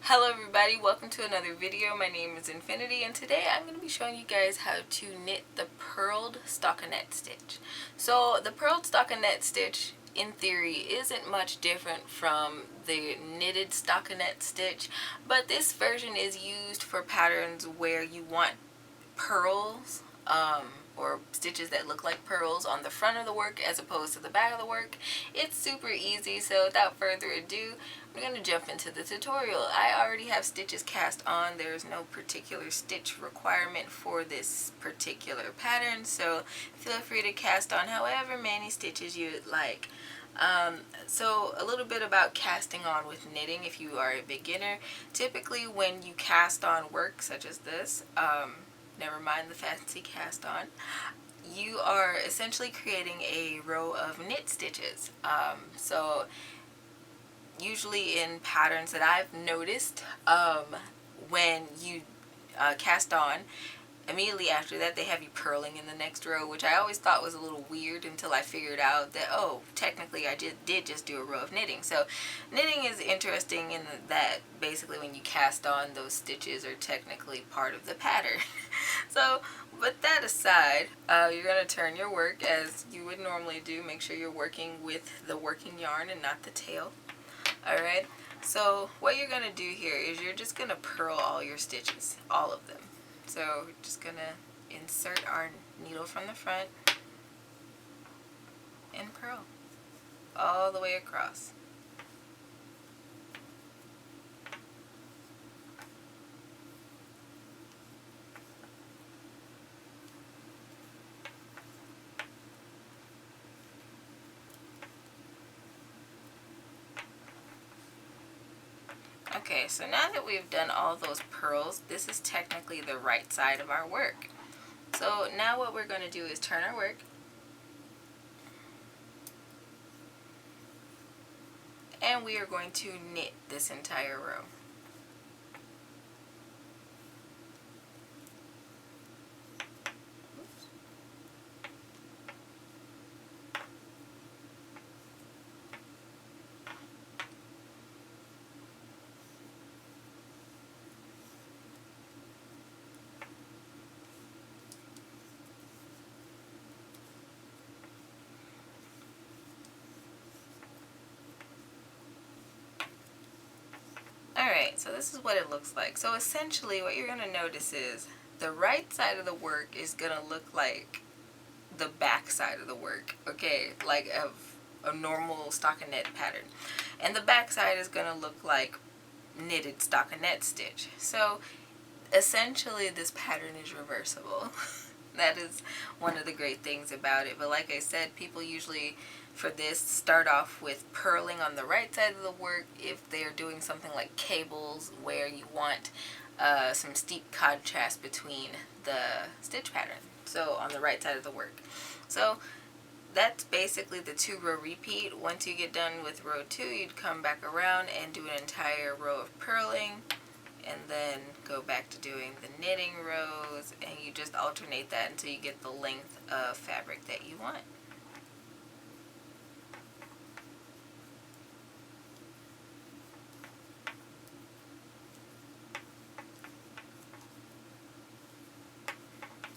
Hello everybody, welcome to another video. My name is Infiniti and today I'm going to be showing you guys how to knit the purled stockinette stitch. So the purled stockinette stitch in theory isn't much different from the knitted stockinette stitch, but this version is used for patterns where you want pearls or stitches that look like pearls on the front of the work as opposed to the back of the work. It's super easy, so without further ado, we're going to jump into the tutorial. I already have stitches cast on. There's no particular stitch requirement for this particular pattern, so feel free to cast on however many stitches you'd like. So a little bit about casting on with knitting if you are a beginner. Typically when you cast on work such as this, never mind the fancy cast on, you are essentially creating a row of knit stitches. So usually in patterns that I've noticed, when you cast on, immediately after that they have you purling in the next row, which I always thought was a little weird until I figured out that, oh, technically I did just do a row of knitting. So knitting is interesting in that basically when you cast on, those stitches are technically part of the pattern. So with that aside, you're going to turn your work as you would normally do. Make sure you're working with the working yarn and not the tail. Alright, so what you're going to do here is you're just going to purl all your stitches, all of them. So we're just going to insert our needle from the front and purl all the way across. Okay, so now that we've done all those purls, this is technically the right side of our work. So now what we're going to do is turn our work and we are going to knit this entire row. Alright, so this is what it looks like. So essentially what you're going to notice is the right side of the work is going to look like the back side of the work, okay, like of a normal stockinette pattern. And the back side is going to look like knitted stockinette stitch. So essentially this pattern is reversible. That is one of the great things about it. But like I said, people usually for this start off with purling on the right side of the work if they're doing something like cables where you want some steep contrast between the stitch pattern. So on the right side of the work. So that's basically the 2-row repeat. Once you get done with row 2, you'd come back around and do an entire row of purling and then go back to doing the knitting rows, and you just alternate that until you get the length of fabric that you want.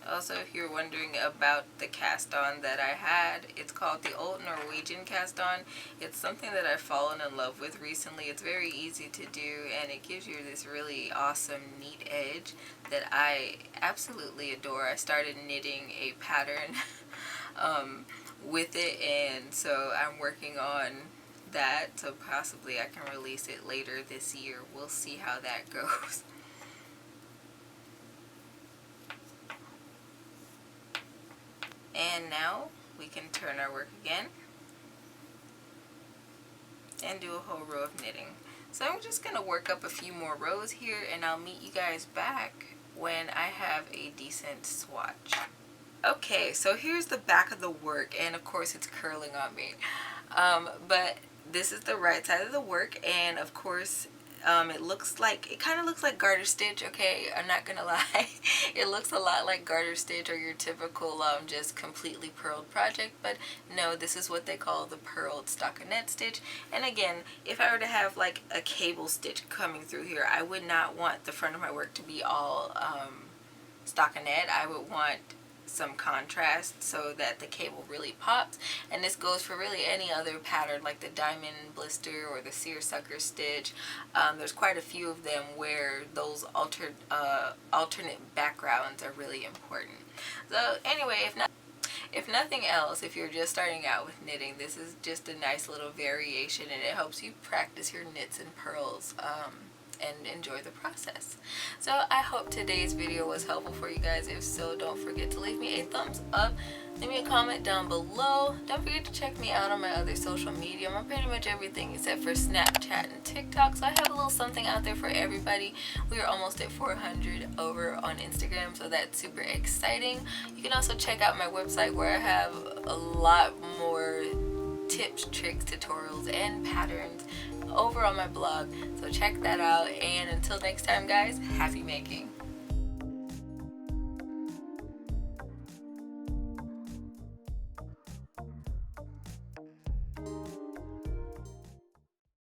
Also, if you're wondering about the cast on that I had, it's called the Old Norwegian cast on. It's something that I've fallen in love with recently. It's very easy to do and it gives you this really awesome neat edge that I absolutely adore. I started knitting a pattern with it, and so I'm working on that, so possibly I can release it later this year. We'll see how that goes. And now we can turn our work again and do a whole row of knitting. So I'm just going to work up a few more rows here and I'll meet you guys back when I have a decent swatch. Okay, so here's the back of the work, and of course it's curling on me. But this is the right side of the work, and of course It kind of looks like garter stitch, okay? I'm not gonna lie. It looks a lot like garter stitch or your typical just completely purled project, but no, this is what they call the purled stockinette stitch. And again, if I were to have like a cable stitch coming through here, I would not want the front of my work to be all stockinette. I would want some contrast so that the cable really pops, and this goes for really any other pattern like the diamond blister or the seersucker stitch. There's quite a few of them where those alternate backgrounds are really important. So anyway, if nothing else, if you're just starting out with knitting, this is just a nice little variation, and it helps you practice your knits and purls and enjoy the process. So I hope today's video was helpful for you guys. If so, don't forget to leave me a thumbs up, leave me a comment down below. Don't forget to check me out on my other social media. I'm on pretty much everything except for Snapchat and TikTok, so I have a little something out there for everybody. We are almost at 400 over on Instagram, so that's super exciting. You can also check out my website where I have a lot more tips, tricks, tutorials, and patterns over on my blog, so check that out. And until next time guys, happy making.